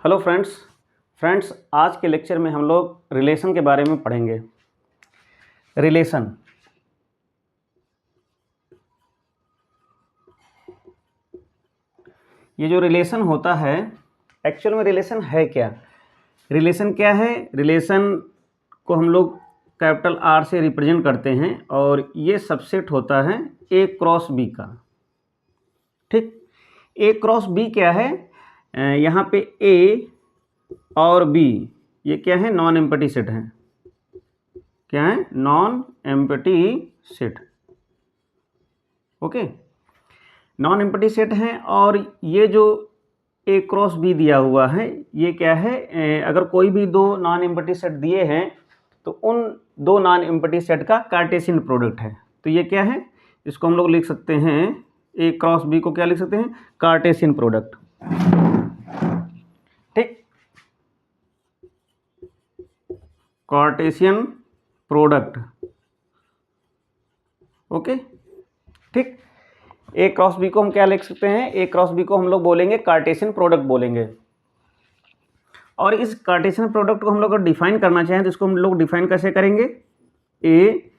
Hello friends आज के lecture में हम लोग रिलेशन के बारे में पढ़ेंगे। रिलेशन ये जो रिलेशन होता है, एक्चुअल में रिलेशन है क्या? रिलेशन क्या है? रिलेशन को हम लोग कैपिटल आर से रिप्रेजेंट करते हैं और ये सबसेट होता है ए क्रॉस बी का। ठीक, ए क्रॉस बी क्या है? यहाँ पे ए और बी ये क्या है? नॉन एम्पटी सेट है। क्या है? Non empty set. Okay, non empty set है। और ये जो ए क्रॉस बी दिया हुआ है ये क्या है? अगर कोई भी दो नॉन एम्पटी सेट दिए हैं तो उन दो नॉन एम्पटी सेट का कार्टेशियन प्रोडक्ट है। तो ये क्या है? इसको हम लोग लिख सकते हैं, ए क्रॉस बी को क्या लिख सकते हैं? Cartesian product. ठीक, कार्टेशियन प्रोडक्ट। ओके, ठीक। ए क्रॉस बी को हम क्या लिख सकते हैं? ए क्रॉस बी को हम लोग बोलेंगे कार्टेशियन प्रोडक्ट बोलेंगे। और इस कार्टेशियन प्रोडक्ट को हम लोग अगर डिफाइन करना चाहें तो इसको हम लोग डिफाइन कैसे करेंगे? ए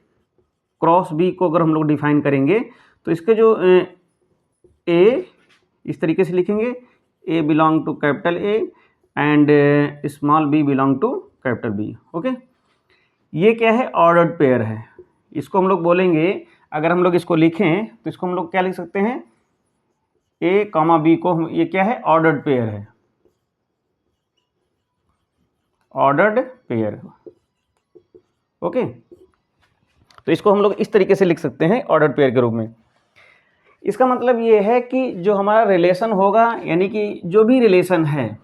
क्रॉस बी को अगर हम लोग डिफाइन करेंगे तो इसके जो ए इस तरीके से लिखेंगे, A belong to capital A and small B belong to capital B. Okay, ये क्या है? ऑर्डर्ड पेयर है। इसको हम लोग बोलेंगे, अगर हम लोग इसको लिखें तो इसको हम लोग क्या लिख सकते हैं? ए कॉमा बी को हम, ये क्या है? ऑर्डर्ड पेयर है। Ordered pair. ओके, तो इसको हम लोग इस तरीके से लिख सकते हैं ऑर्डर्ड पेयर के रूप में। इसका मतलब ये है कि जो हमारा रिलेशन होगा, यानी कि जो भी रिलेशन है,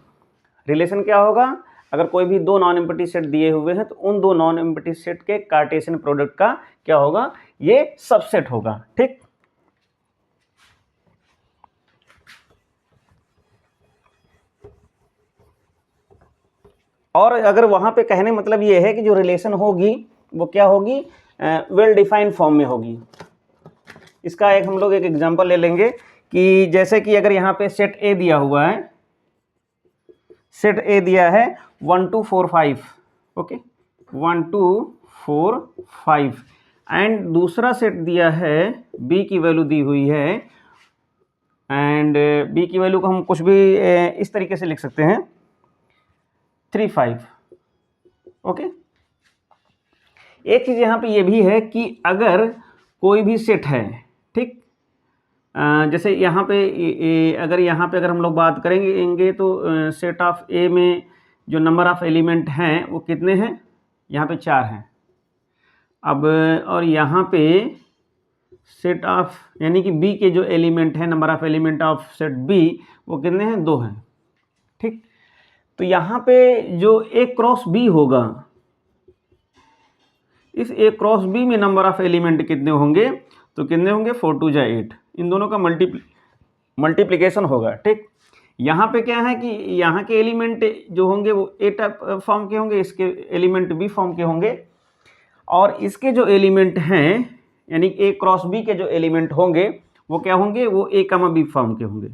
रिलेशन क्या होगा? अगर कोई भी दो नॉन एम्पटी सेट दिए हुए हैं तो उन दो नॉन एम्पटी सेट के कार्टेशियन प्रोडक्ट का क्या होगा? ये सबसेट होगा। ठीक, और अगर वहां पे कहने मतलब ये है कि जो रिलेशन होगी वो क्या होगी? वेल डिफाइंड फॉर्म में होगी। इसका एक हम लोग एक एग्जांपल ले लेंगे कि जैसे कि अगर यहाँ पे सेट ए दिया हुआ है, सेट ए दिया है 1 2 4 5। ओके, 1 2 4 5 एंड दूसरा सेट दिया है, बी की वैल्यू दी हुई है एंड बी की वैल्यू को हम कुछ भी इस तरीके से लिख सकते हैं 3 5। ओके, एक चीज़ यहाँ पे ये भी है कि अगर कोई भी सेट है, ठीक, जैसे यहाँ पे अगर हम लोग बात करेंगे तो सेट ऑफ ए में जो नंबर ऑफ एलिमेंट हैं वो कितने हैं? यहाँ पे 4 हैं। अब और यहाँ पे सेट ऑफ, यानी कि बी के जो एलिमेंट हैं, number of element of set B वो कितने हैं? 2 हैं। ठीक, तो यहाँ पे जो ए क्रॉस बी होगा, इस ए क्रॉस बी में नंबर ऑफ एलिमेंट कितने होंगे? तो कितने होंगे? 4 2 जा 8। इन दोनों का मल्टीप्लिकेशन होगा। ठीक, यहाँ पे क्या है कि यहाँ के एलिमेंट जो होंगे वो ए टाइप फॉर्म के होंगे, इसके एलिमेंट बी फॉर्म के होंगे, और इसके जो एलिमेंट हैं यानी ए क्रॉस बी के जो एलिमेंट होंगे वो क्या होंगे? वो ए कमा बी फॉर्म के होंगे।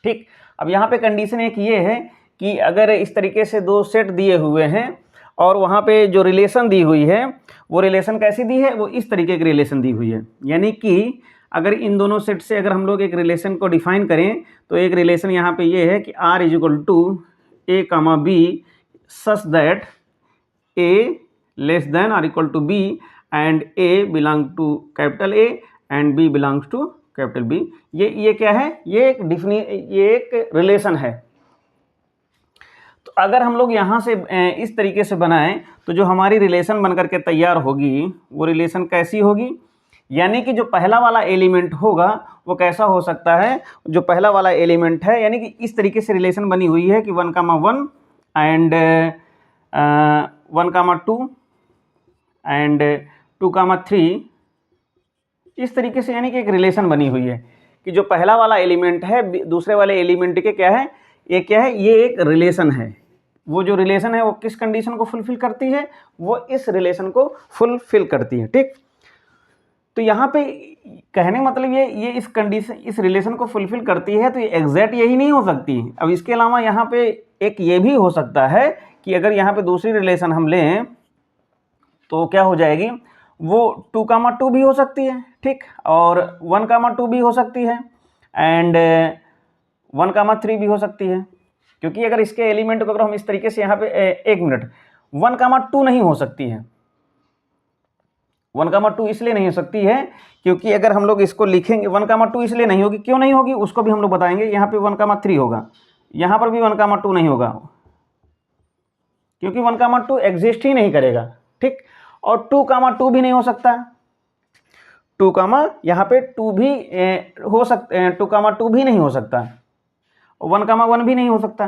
ठीक, अब यहाँ पे कंडीशन एक ये है कि अगर इस तरीके से दो सेट दिए हुए हैं और वहाँ पे जो रिलेशन दी हुई है वो रिलेशन कैसी दी है? वो इस तरीके की रिलेशन दी हुई है। यानी कि अगर इन दोनों सेट से अगर हम लोग एक रिलेशन को डिफाइन करें तो एक रिलेशन यहाँ पे ये है कि R is equal to A comma B such that A less than are equal to B and A belong to capital A and B belongs to capital B. ये क्या है? ये एक रिलेशन है। तो अगर हम लोग यहाँ से इस तरीके से बनाएं तो जो हमारी रिलेशन बन करके तैयार होगी वो रिलेशन कैसी होगी? यानी कि जो पहला वाला एलिमेंट होगा वो कैसा हो सकता है? जो पहला वाला एलिमेंट है, यानी कि इस तरीके से रिलेशन बनी हुई है कि 1 कामा 1 एंड 1 कामा 2 एंड 2 कामा 3, इस तरीके से यानी कि एक रिलेशन बनी हुई है कि जो पहला वाला एलिमेंट है दूसरे वाले एलिमेंट के क्या है? ये क्या है? ये एक रिलेशन है। वो जो रिलेशन है वो किस कंडीशन को फुलफिल करती है? वो इस रिलेशन को फुलफिल करती है। ठीक, तो यहाँ पे कहने मतलब ये इस कंडीशन, इस रिलेशन को फुलफिल करती है, तो ये एग्जैक्ट यही नहीं हो सकती। अब इसके अलावा यहाँ पे एक ये भी हो सकता है कि अगर यहाँ पे दूसरी रिलेशन हम लें तो क्या हो जाएगी, वो 2, 2 भी हो सकती है, ठीक, और 1, 2 भी हो सकती है, एंड 1, 3 भी हो सकती है। क्योंकि अगर इसके एलिमेंट को अगर हम इस तरीके से यहाँ पे 1 मिनट, 1, 2 नहीं हो सकती है। 1, 2 इसलिए नहीं हो सकती है क्योंकि अगर हम लोग इसको लिखेंगे 1, 2 इसलिए नहीं होगी, क्यों नहीं होगी उसको भी हम लोग बताएंगे। यहाँ पे 1, 3 होगा, यहाँ पर भी 1, 2 नहीं होगा, क्योंकि 1, 2 एग्जिस्ट ही नहीं करेगा, ठीक। और 2, 2 भी नहीं हो सकता, 2, यहाँ पे 2 भी हो सकता, 2, 2 भी नहीं हो सकता, 1, 1 भी नहीं हो सकता।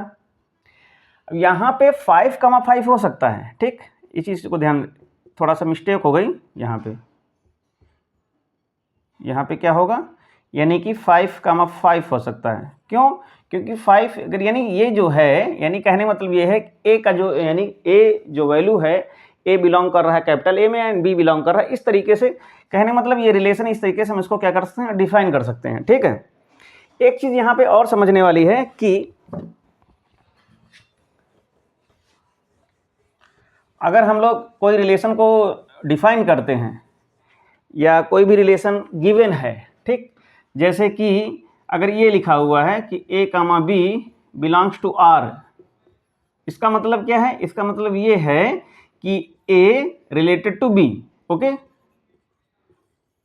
अब यहाँ पे 5, 5 हो सकता है, ठीक। इस चीज़ को ध्यान, थोड़ा सा मिस्टेक हो गई यहाँ पे क्या होगा, यानी कि 5, 5 हो सकता है। क्यों? क्योंकि 5 अगर, यानी ये जो है, यानी कहने मतलब ये है ए का जो, यानी ए जो वैल्यू है, ए बिलोंग कर रहा है कैपिटल ए में एंड बी बिलोंग कर रहा है, इस तरीके से कहने मतलब ये रिलेशन, इस तरीके से हम इसको क्या कर सकते हैं, डिफाइन कर सकते हैं, ठीक है। एक चीज़ यहाँ पे और समझने वाली है कि अगर हम लोग कोई रिलेशन को डिफाइन करते हैं या कोई भी रिलेशन गिवन है, ठीक, जैसे कि अगर ये लिखा हुआ है कि A comma B belongs to R, इसका मतलब क्या है, इसका मतलब ये है कि A related to B, okay,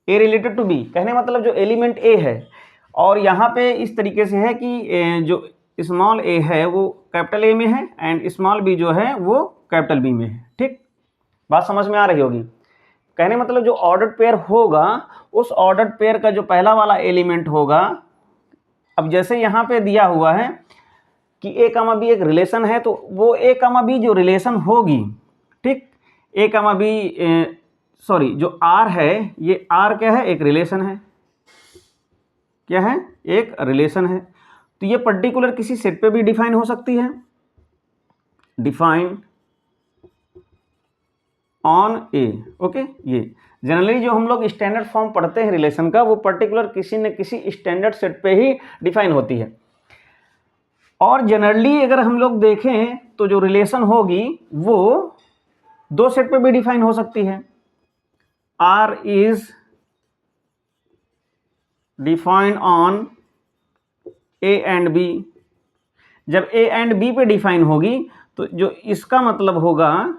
A related to B, कहने मतलब जो एलिमेंट ए है, और यहाँ पे इस तरीके से है कि जो स्मॉल ए है वो कैपिटल ए में है एंड स्मॉल बी जो है वो कैपिटल बी में है, ठीक। बात समझ में आ रही होगी। कहने मतलब जो ऑर्डर्ड पेयर होगा, उस ऑर्डर्ड पेयर का जो पहला वाला एलिमेंट होगा, अब जैसे यहाँ पे दिया हुआ है कि ए कामा बी एक रिलेशन है, तो वो ए कामा बी जो रिलेशन होगी, ठीक, ए कामा बी सॉरी जो आर है, ये आर क्या है, एक रिलेशन है, क्या है, एक रिलेशन है। तो ये पर्टिकुलर किसी सेट पे भी डिफाइन हो सकती है, डिफाइन ऑन ए, ओके। ये जनरली जो हम लोग स्टैंडर्ड फॉर्म पढ़ते हैं रिलेशन का, वो पर्टिकुलर किसी न किसी स्टैंडर्ड सेट पे ही डिफाइन होती है। और जनरली अगर हम लोग देखें तो जो रिलेशन होगी वो 2 सेट पे भी डिफाइन हो सकती है। R is defined on A and B. जब ए एंड बी पे डिफाइन होगी तो जो इसका मतलब होगा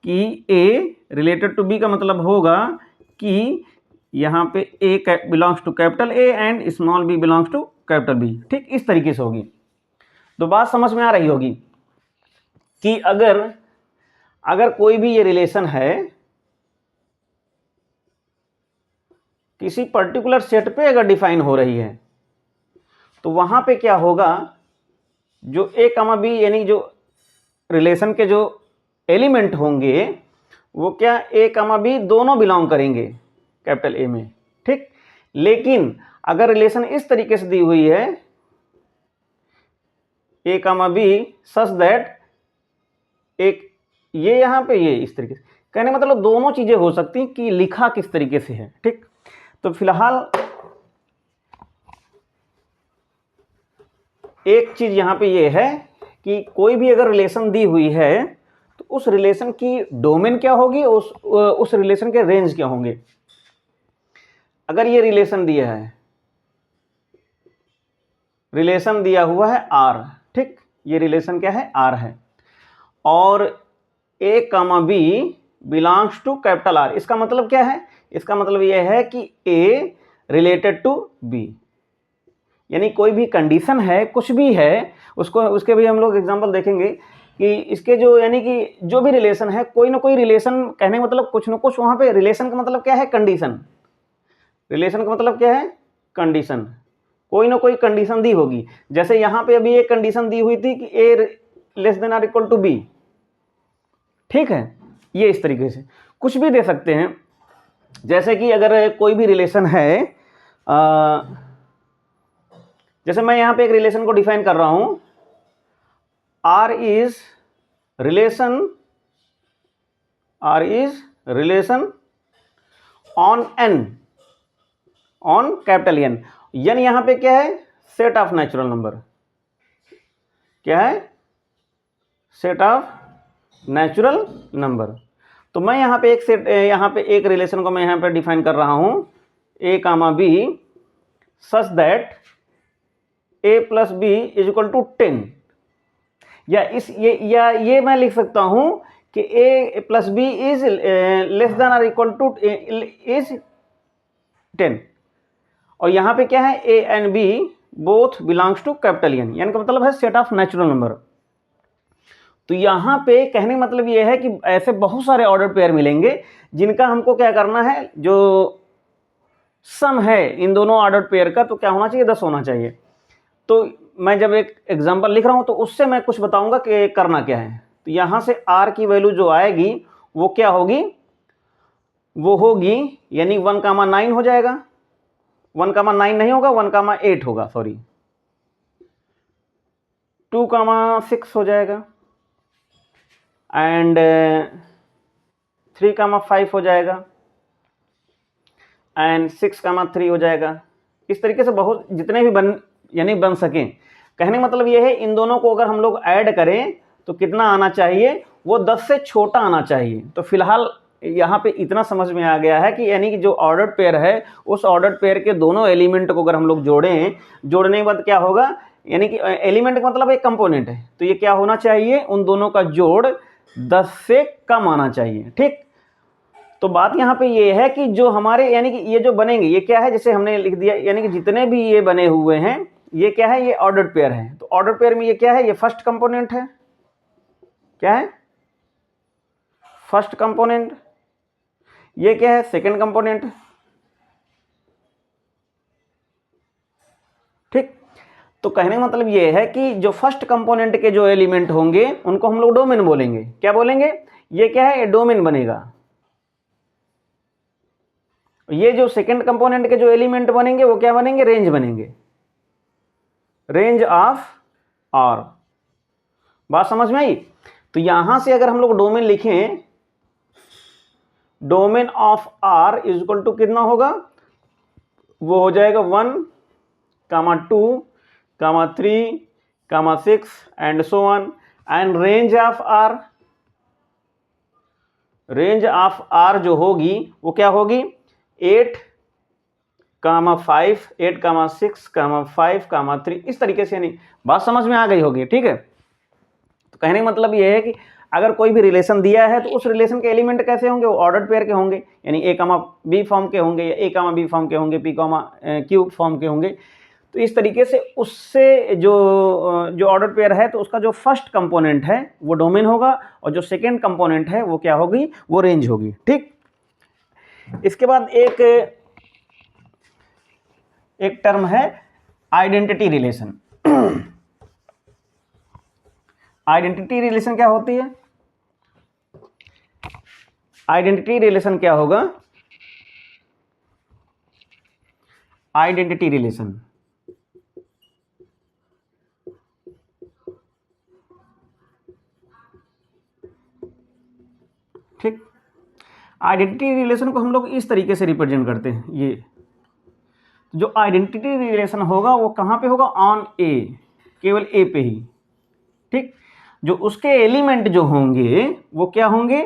कि ए रिलेटेड टू बी का मतलब होगा कि यहाँ पे A belongs to capital A and small B belongs to capital B, ठीक, इस तरीके से होगी। तो बात समझ में आ रही होगी कि अगर कोई भी ये रिलेशन है किसी पर्टिकुलर सेट पे अगर डिफाइन हो रही है, तो वहां पे क्या होगा, जो ए कामा बी यानी जो रिलेशन के जो एलिमेंट होंगे वो क्या, ए कामा बी दोनों बिलोंग करेंगे कैपिटल ए में, ठीक। लेकिन अगर रिलेशन इस तरीके से दी हुई है ए कामा बी सच दैट एक ये यहाँ पे ये इस तरीके से, कहने मतलब दोनों चीजें हो सकती हैं कि लिखा किस तरीके से है, ठीक। तो फिलहाल एक चीज यहाँ पे ये है कि कोई भी अगर रिलेशन दी हुई है तो उस रिलेशन की डोमेन क्या होगी, उस रिलेशन के रेंज क्या होंगे। अगर ये रिलेशन दिया है, रिलेशन दिया हुआ है आर, ठीक, ये रिलेशन क्या है, आर है, और A comma B belongs to capital R, इसका मतलब क्या है, इसका मतलब यह है कि ए रिलेटेड टू बी, यानी कोई भी कंडीशन है, कुछ भी है, उसके भी हम लोग एग्जांपल देखेंगे कि इसके जो, यानी कि जो भी रिलेशन है, कोई ना कोई रिलेशन, कहने मतलब कुछ ना कुछ वहां पे रिलेशन का मतलब क्या है, कंडीशन, रिलेशन का मतलब क्या है, कंडीशन, कोई ना कोई कंडीशन दी होगी। जैसे यहाँ पे अभी एक कंडीशन दी हुई थी कि A less than are equal to B, ठीक है, ये इस तरीके से कुछ भी दे सकते हैं। जैसे कि अगर कोई भी रिलेशन है, जैसे मैं यहाँ पे एक रिलेशन को डिफाइन कर रहा हूं, R is relation on N, on capital N. N यहाँ पे क्या है, सेट ऑफ नेचुरल नंबर, क्या है, सेट ऑफ नेचुरल नंबर। तो मैं यहाँ पे एक सेट, यहाँ पे एक रिलेशन को मैं यहाँ पे डिफाइन कर रहा हूँ, A comma B such that A plus B is equal to 10, या इस ये मैं लिख सकता हूँ कि A plus B is less than or equal to is 10, और यहाँ पे क्या है, A and B both belongs to capital N, यानी का मतलब है सेट ऑफ नेचुरल नंबर। तो यहाँ पे कहने का मतलब ये है कि ऐसे बहुत सारे ऑर्डर पेयर मिलेंगे जिनका हमको क्या करना है, जो सम है इन दोनों ऑर्डर पेयर का तो क्या होना चाहिए, 10 होना चाहिए। तो मैं जब एक एग्जांपल लिख रहा हूँ तो उससे मैं कुछ बताऊंगा कि करना क्या है। तो यहाँ से r की वैल्यू जो आएगी वो क्या होगी, वो होगी यानी 1,9 हो जाएगा, 1,9 नहीं होगा, 1,8 होगा, सॉरी 2,6 हो जाएगा, एंड 3,5 हो जाएगा, एंड 6,3 हो जाएगा। इस तरीके से बहुत जितने भी बन सकें। कहने का मतलब ये है इन दोनों को अगर हम लोग ऐड करें तो कितना आना चाहिए, वो 10 से छोटा आना चाहिए। तो फिलहाल यहाँ पे इतना समझ में आ गया है कि यानी कि जो ऑर्डर्ड पेयर है उस ऑर्डर्ड पेयर के दोनों एलिमेंट को अगर हम लोग जोड़ें, जोड़ने के बाद क्या होगा, यानी कि एलिमेंट का मतलब एक कंपोनेंट है, तो ये क्या होना चाहिए, उन दोनों का जोड़ 10 से कम आना चाहिए। ठीक, तो बात यहाँ पे ये है कि जो हमारे यानी कि ये जो बनेंगे ये क्या है, जैसे हमने लिख दिया, यानी कि जितने भी ये बने हुए हैं ये क्या है, ये ऑर्डर्ड पेयर है। तो ऑर्डर्ड पेयर में ये क्या है, ये फर्स्ट कंपोनेंट है, क्या है, फर्स्ट कंपोनेंट। ये क्या है, सेकंड कंपोनेंट। ठीक, तो कहने का मतलब ये है कि जो फर्स्ट कंपोनेंट के जो एलिमेंट होंगे उनको हम लोग डोमेन बोलेंगे। क्या बोलेंगे, ये क्या है, ये डोमेन बनेगा। ये जो सेकंड कंपोनेंट के जो एलिमेंट बनेंगे वो क्या बनेंगे, रेंज बनेंगे, रेंज ऑफ आर। बात समझ में आई। तो यहां से अगर हम लोग डोमेन लिखें, domain of R is equal to कितना होगा, वो हो जाएगा 1, 2, 3, 6 and so on, and range of R, range of R जो होगी वो क्या होगी, 8, 5, 8, 6, 5, 3, इस तरीके से। यानी बात समझ में आ गई होगी। ठीक है, तो कहने का मतलब ये है कि अगर कोई भी रिलेशन दिया है तो उस रिलेशन के एलिमेंट कैसे होंगे, वो ऑर्डर्ड पेयर के होंगे, यानी ए कामा बी फॉर्म के होंगे, या ए कामा बी फॉर्म के होंगे, पी कामा क्यू फॉर्म के होंगे। तो इस तरीके से उससे जो ऑर्डर्ड पेयर है तो उसका जो फर्स्ट कंपोनेंट है वो डोमेन होगा, और जो सेकेंड कंपोनेंट है वो क्या होगी, वो रेंज होगी। ठीक, इसके बाद एक टर्म है आइडेंटिटी रिलेशन। आइडेंटिटी रिलेशन क्या होती है, आइडेंटिटी रिलेशन क्या होगा, आइडेंटिटी रिलेशन ठीक, आइडेंटिटी रिलेशन को हम लोग इस तरीके से रिप्रेजेंट करते हैं। ये जो आइडेंटिटी रिलेशन होगा वो कहाँ पे होगा, ऑन ए, केवल ए पे ही। ठीक, जो उसके एलिमेंट जो होंगे वो क्या होंगे,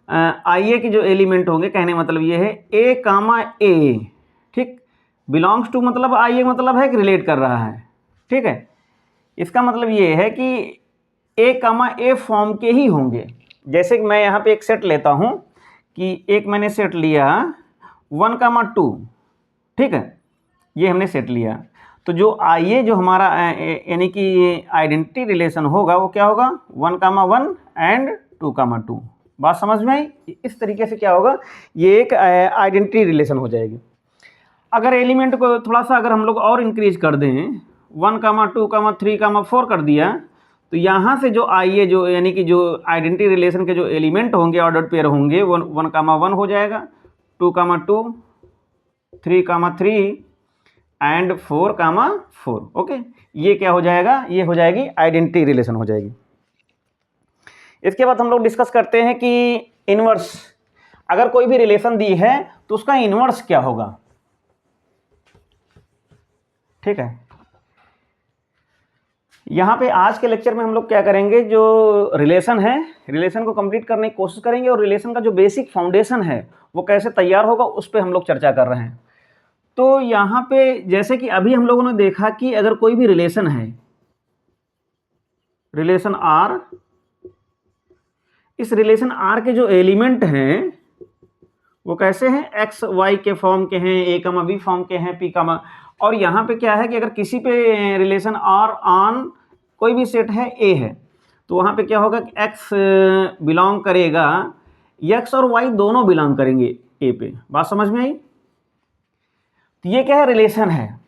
आई ए के जो एलिमेंट होंगे, कहने मतलब ये है ए कामा ए। ठीक, बिलोंग्स टू मतलब आई ए मतलब है कि रिलेट कर रहा है। ठीक है, इसका मतलब ये है कि ए कामा ए फॉर्म के ही होंगे। जैसे कि मैं यहाँ पे एक सेट लेता हूँ कि एक मैंने सेट लिया 1,2, ठीक है, ये हमने सेट लिया। तो जो आइए जो हमारा यानी कि आइडेंटिटी रिलेशन होगा वो क्या होगा, 1,1 एंड 2,2। बात समझ में आई। इस तरीके से क्या होगा, ये एक आइडेंटिटी रिलेशन हो जाएगी। अगर एलिमेंट को थोड़ा सा अगर हम लोग और इंक्रीज कर दें, 1,2, 3, 4 कर दिया, तो यहाँ से जो आइए जो यानी कि जो आइडेंटिटी रिलेशन के जो एलिमेंट होंगे, ऑर्डर्ड पेयर होंगे, 1,1 हो जाएगा, 2,2, 3,3 एंड 4,4। ओके, ये क्या हो जाएगा, ये हो जाएगी आइडेंटिटी रिलेशन हो जाएगी। इसके बाद हम लोग डिस्कस करते हैं कि इनवर्स, अगर कोई भी रिलेशन दी है तो उसका इनवर्स क्या होगा, ठीक है। यहाँ पे आज के लेक्चर में हम लोग क्या करेंगे, जो रिलेशन है, रिलेशन को कंप्लीट करने की कोशिश करेंगे, और रिलेशन का जो बेसिक फाउंडेशन है वो कैसे तैयार होगा उस पर हम लोग चर्चा कर रहे हैं। तो यहाँ पे जैसे कि अभी हम लोगों ने देखा कि अगर कोई भी रिलेशन है, रिलेशन आर, इस रिलेशन आर के जो एलिमेंट हैं वो कैसे हैं, एक्स वाई के फॉर्म के हैं, ए कमा बी फॉर्म के हैं, पी कमा, और यहाँ पे क्या है कि अगर किसी पे रिलेशन आर ऑन कोई भी सेट है ए है, तो वहाँ पे क्या होगा कि एक्स बिलोंग करेगा, एक्स और वाई दोनों बिलोंग करेंगे ए पे। बात समझ में आई? तो ये क्या है, रिलेशन है।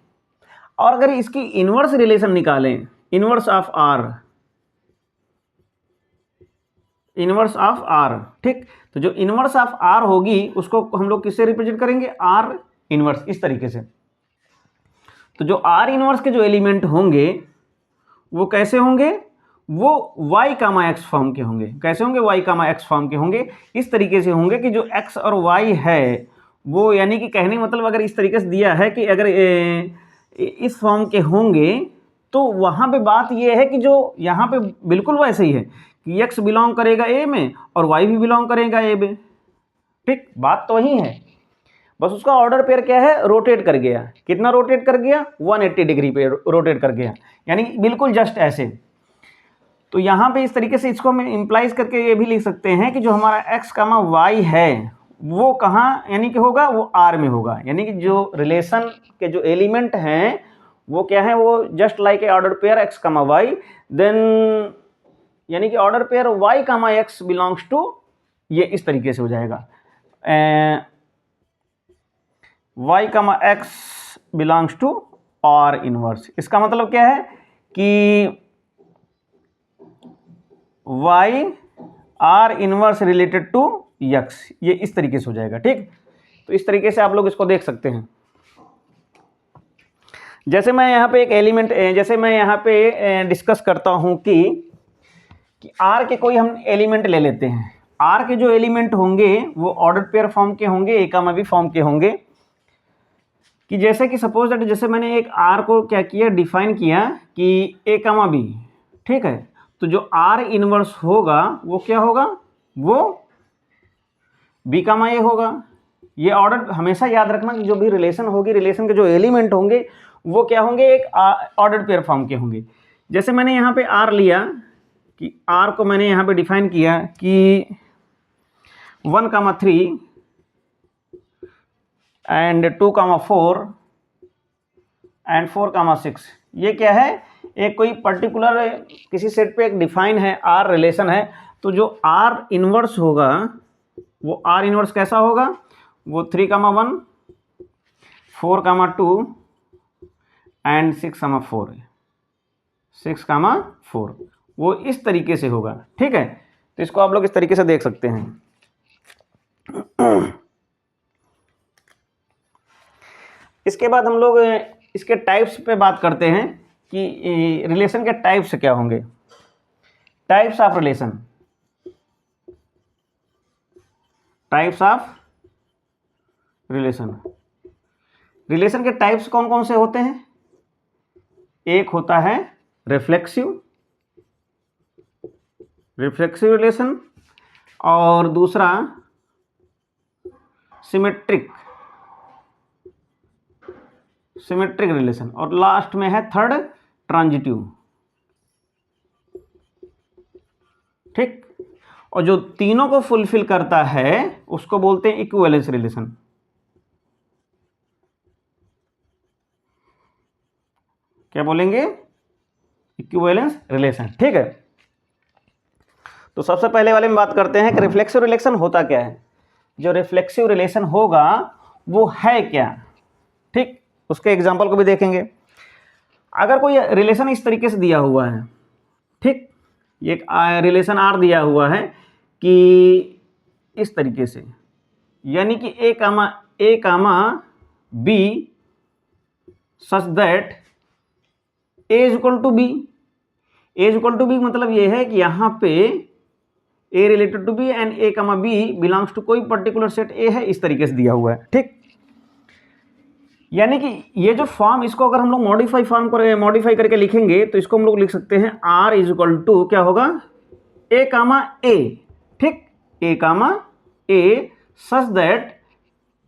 और अगर इसकी इनवर्स रिलेशन निकालें, inverse of R, inverse of R, ठीक, तो जो इनवर्स ऑफ आर होगी उसको हम लोग किससे रिप्रेजेंट करेंगे, आर इनवर्स, इस तरीके से। तो जो आर इनवर्स के जो एलिमेंट होंगे वो कैसे होंगे, वो y कामा एक्स फॉर्म के होंगे। कैसे होंगे, y कामा एक्स फॉर्म के होंगे। इस तरीके से होंगे कि जो x और y है वो, यानी कि कहने का मतलब अगर इस तरीके से दिया है कि अगर इस फॉर्म के होंगे तो वहाँ पे बात ये है कि जो यहाँ पे बिल्कुल वैसे ही है कि x बिलोंग करेगा a में और y भी बिलोंग करेगा a में, ठीक, बात तो वही है, बस उसका ऑर्डर पेयर क्या है, रोटेट कर गया। कितना रोटेट कर गया, 180 डिग्री पे रोटेट कर गया, यानी बिल्कुल जस्ट ऐसे। तो यहाँ पे इस तरीके से इसको हम इम्प्लाइज करके ये भी लिख सकते हैं कि जो हमारा x कामा y है वो कहाँ यानी कि होगा, वो R में होगा। यानी कि जो रिलेशन के जो एलिमेंट हैं वो क्या है, वो just like a order pair x comma y, then यानी कि order pair y comma x belongs to, ये इस तरीके से हो जाएगा, y comma x belongs to R inverse. इसका मतलब क्या है कि y R inverse related to x, ये इस तरीके से हो जाएगा, ठीक। तो इस तरीके से आप लोग इसको देख सकते हैं। जैसे मैं यहाँ पे एक एलिमेंट, जैसे मैं यहाँ पे डिस्कस करता हूँ कि R के कोई हम एलिमेंट ले लेते हैं। R के जो एलिमेंट होंगे वो ऑर्डर पेयर फॉर्म के होंगे, ए कामा बी फॉर्म के होंगे। कि जैसे कि सपोज दैट, जैसे मैंने एक R को क्या किया, डिफाइन किया कि ए कामा बी, ठीक है, तो जो R इनवर्स होगा वो क्या होगा, वो बी कामा ए होगा। ये ऑर्डर हमेशा याद रखना कि जो भी रिलेशन होगी, रिलेशन के जो एलिमेंट होंगे वो क्या होंगे, एक ऑर्डर पेयर फॉर्म के होंगे। जैसे मैंने यहाँ पे R लिया कि R को मैंने यहाँ पे डिफाइन किया कि 1 कामा 3 एंड 2 कामा 4 एंड 4 कामा 6, ये क्या है, एक कोई पर्टिकुलर किसी सेट पे एक डिफाइन है R रिलेशन है। तो जो R इनवर्स होगा वो R इनवर्स कैसा होगा, वो 3 कामा 1, 4 कामा 2 एंड 6 कामा 4, 6 कामा 4, वो इस तरीके से होगा, ठीक है। तो इसको आप लोग इस तरीके से देख सकते हैं। इसके बाद हम लोग इसके टाइप्स पे बात करते हैं कि रिलेशन के टाइप्स क्या होंगे। Types of relation, types of relation, relation के टाइप्स कौन कौन से होते हैं। एक होता है रिफ्लेक्सिव, रिफ्लेक्सिव रिलेशन, और दूसरा सिमेट्रिक, सिमेट्रिक रिलेशन, और लास्ट में है थर्ड ट्रांजिटिव, ठीक। और जो तीनों को फुलफिल करता है उसको बोलते हैं इक्विवेलेंस रिलेशन। क्या बोलेंगे, इक्विवेलेंस रिलेशन, ठीक है। तो सबसे पहले वाले में बात करते हैं कि रिफ्लेक्सिव रिलेशन होता क्या है। जो रिफ्लेक्सिव रिलेशन होगा वो है क्या, ठीक, उसके एग्जांपल को भी देखेंगे। अगर कोई रिलेशन इस तरीके से दिया हुआ है, ठीक, ये एक रिलेशन आर दिया हुआ है कि इस तरीके से, यानी कि A comma B such that A is equal to B. A is equal to B मतलब ये है कि यहाँ पे A related to B and A comma B belongs to कोई पर्टिकुलर सेट ए है, इस तरीके से दिया हुआ है। ठीक, यानी कि ये जो फॉर्म, इसको अगर हम लोग मॉडिफाई करके लिखेंगे तो इसको हम लोग लिख सकते हैं आर इज इक्वल टू क्या होगा, ए कामा ए। ठीक, A comma A such that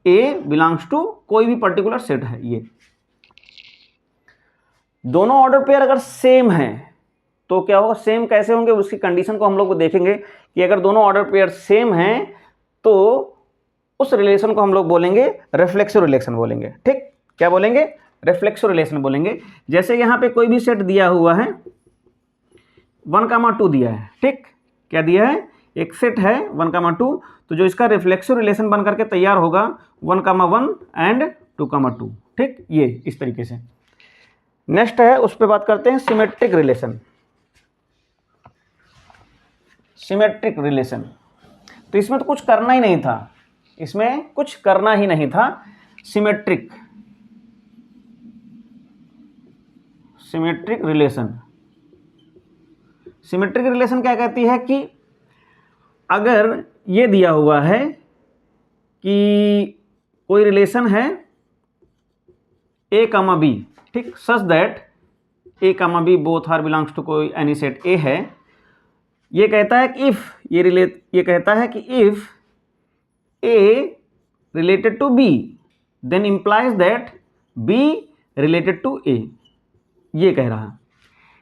A belongs to कोई भी पर्टिकुलर सेट है। ये दोनों ऑर्डर पेयर अगर सेम है तो क्या होगा, सेम कैसे होंगे उसकी कंडीशन को हम लोग देखेंगे कि अगर दोनों ऑर्डर पेयर सेम हैं तो उस रिलेशन को हम लोग बोलेंगे रिफ्लेक्सिव रिलेशन बोलेंगे। ठीक, क्या बोलेंगे, रिफ्लेक्सिव रिलेशन बोलेंगे। जैसे यहाँ पे कोई भी सेट दिया हुआ है 1,2 दिया है। ठीक, क्या दिया है, एक सेट है 1,2, तो जो इसका रिफ्लेक्सिव रिलेशन बन करके तैयार होगा 1,1 एंड 2,2। ठीक, ये इस तरीके से। नेक्स्ट है, उस पर बात करते हैं सिमेट्रिक रिलेशन। सिमेट्रिक रिलेशन, तो इसमें तो कुछ करना ही नहीं था, इसमें कुछ करना ही नहीं था। सिमेट्रिक रिलेशन, सिमेट्रिक रिलेशन क्या कहती है कि अगर ये दिया हुआ है कि कोई रिलेशन है ए कामा बी, ठीक, such that A comma B both are belongs to कोई एनी सेट ए है। ये कहता है कि ये कहता है कि if A related to B then implies that B related to A. ये कह रहा है,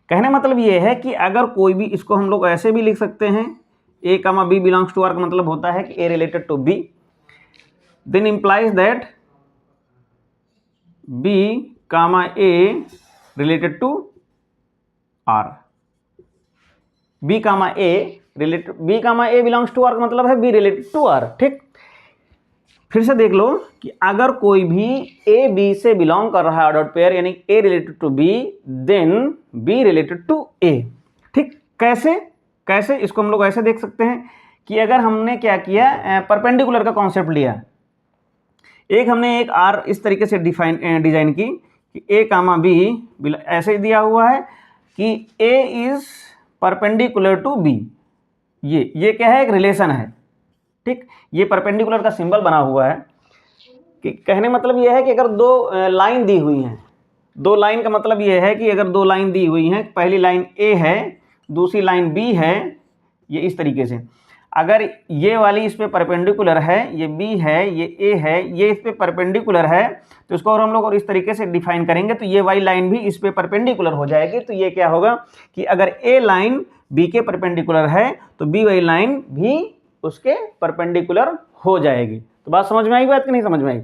कहने मतलब ये है कि अगर कोई भी, इसको हम लोग ऐसे भी लिख सकते हैं, A comma B belongs to R का मतलब होता है कि A related to B, then implies that B comma A related to R. B comma A belongs to R का मतलब है बी रिलेटेड टू आर। ठीक, फिर से देख लो कि अगर कोई भी ए बी से बिलोंग कर रहा है ऑर्डर पेयर, यानी A related to B then B related to A. ठीक, कैसे इसको हम लोग ऐसे देख सकते हैं कि अगर हमने क्या किया, परपेंडिकुलर का कॉन्सेप्ट लिया, हमने एक आर इस तरीके से डिजाइन की कि ए कामा बी ऐसे दिया हुआ है कि ए इज परपेंडिकुलर टू बी। ये क्या है, एक रिलेशन है। ठीक, ये परपेंडिकुलर का सिंबल बना हुआ है कि कहने मतलब ये है कि अगर दो लाइन दी हुई हैं, दो लाइन का मतलब ये है कि अगर दो लाइन दी हुई हैं, पहली लाइन ए है दूसरी लाइन बी है, ये इस तरीके से, अगर ये वाली इस पे परपेंडिकुलर है, ये बी है ये ए है, ये इस पे परपेंडिकुलर है, तो इसको और हम लोग और इस तरीके से डिफाइन करेंगे तो ये वाली लाइन भी इस पे परपेंडिकुलर हो जाएगी। तो ये क्या होगा कि अगर ए लाइन बी के परपेंडिकुलर है तो बी वाली लाइन भी उसके परपेंडिकुलर हो जाएगी। तो बात समझ में आई, बात कि नहीं समझ में आई?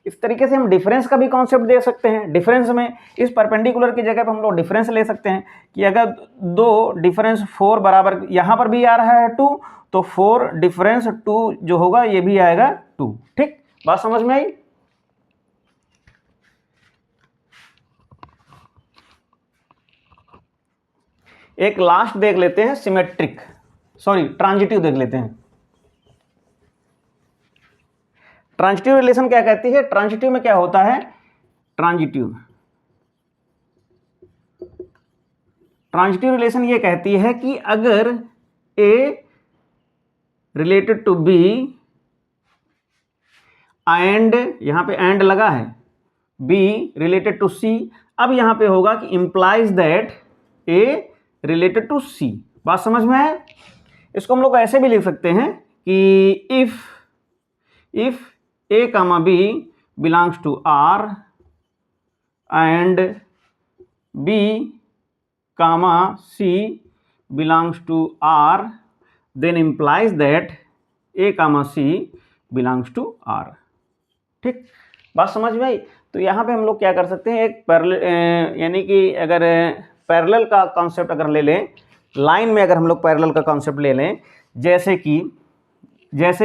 इस तरीके से हम डिफरेंस का भी कॉन्सेप्ट दे सकते हैं। डिफरेंस में इस परपेंडिकुलर की जगह पर हम लोग डिफरेंस ले सकते हैं कि अगर दो डिफरेंस 4 बराबर, यहाँ पर भी आ रहा है 2, तो 4 डिफरेंस 2 जो होगा ये भी आएगा 2। ठीक, बात समझ में आई? एक लास्ट देख लेते हैं, ट्रांजिटिव देख लेते हैं। ट्रांजिटिव रिलेशन क्या कहती है? ट्रांजिटिव में क्या होता है, ट्रांजिटिव रिलेशन ये कहती है कि अगर ए रिलेटेड टू बी एंड, यहां पे एंड लगा है, बी रिलेटेड टू सी, अब यहां पे होगा कि implies that A related to C. बात समझ में है? इसको हम लोग ऐसे भी लिख सकते हैं कि if A comma B belongs to R and B comma C belongs to R then implies that A comma C belongs to R. ठीक, बात समझ में आई? तो यहाँ पे हम लोग क्या कर सकते हैं, एक पैरेलल, यानी कि अगर पैरेलल का कॉन्सेप्ट अगर ले लें, लाइन में अगर हम लोग पैरेलल का कॉन्सेप्ट ले लें, जैसे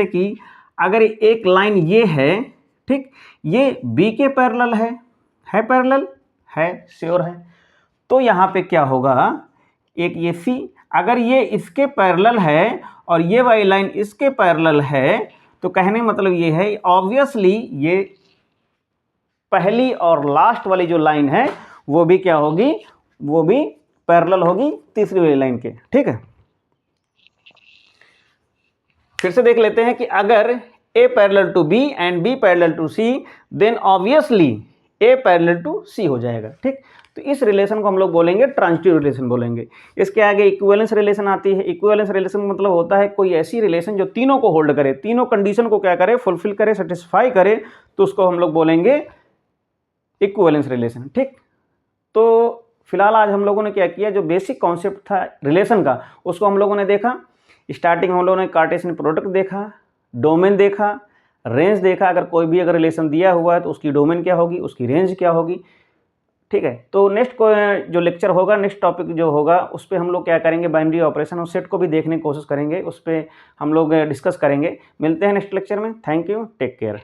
कि अगर एक लाइन ये है, ठीक, ये बी के पैरेलल है पैरेलल है, श्योर है, तो यहाँ पे क्या होगा, एक ये सी अगर ये इसके पैरेलल है और ये वाली लाइन इसके पैरेलल है, तो कहने मतलब ये है ऑब्वियसली ये पहली और लास्ट वाली जो लाइन है वो भी क्या होगी, वो भी पैरेलल होगी तीसरी वाली लाइन के। ठीक है, फिर से देख लेते हैं कि अगर A parallel to B and B parallel to C then obviously A parallel to C हो जाएगा। ठीक, तो इस रिलेशन को हम लोग बोलेंगे ट्रांजिटिव रिलेशन बोलेंगे। इसके आगे इक्विवेलेंस रिलेशन आती है। इक्विवेलेंस रिलेशन मतलब होता है कोई ऐसी रिलेशन जो तीनों को होल्ड करे, तीनों कंडीशन को क्या करे, फुलफिल करे, सेटिस्फाई करे, तो उसको हम लोग बोलेंगे इक्विवेलेंस रिलेशन। ठीक, तो फिलहाल आज हम लोगों ने क्या किया, जो बेसिक कॉन्सेप्ट था रिलेशन का उसको हम लोगों ने देखा। स्टार्टिंग हम लोगों ने कार्टेशियन प्रोडक्ट देखा, डोमेन देखा, रेंज देखा। अगर कोई भी अगर रिलेशन दिया हुआ है तो उसकी डोमेन क्या होगी, उसकी रेंज क्या होगी। ठीक है, तो नेक्स्ट को जो लेक्चर होगा, नेक्स्ट टॉपिक जो होगा उस पर हम लोग क्या करेंगे, बाइनरी ऑपरेशन और सेट को भी देखने की कोशिश करेंगे, उस पर हम लोग डिस्कस करेंगे। मिलते हैं नेक्स्ट लेक्चर में। Thank you, take care.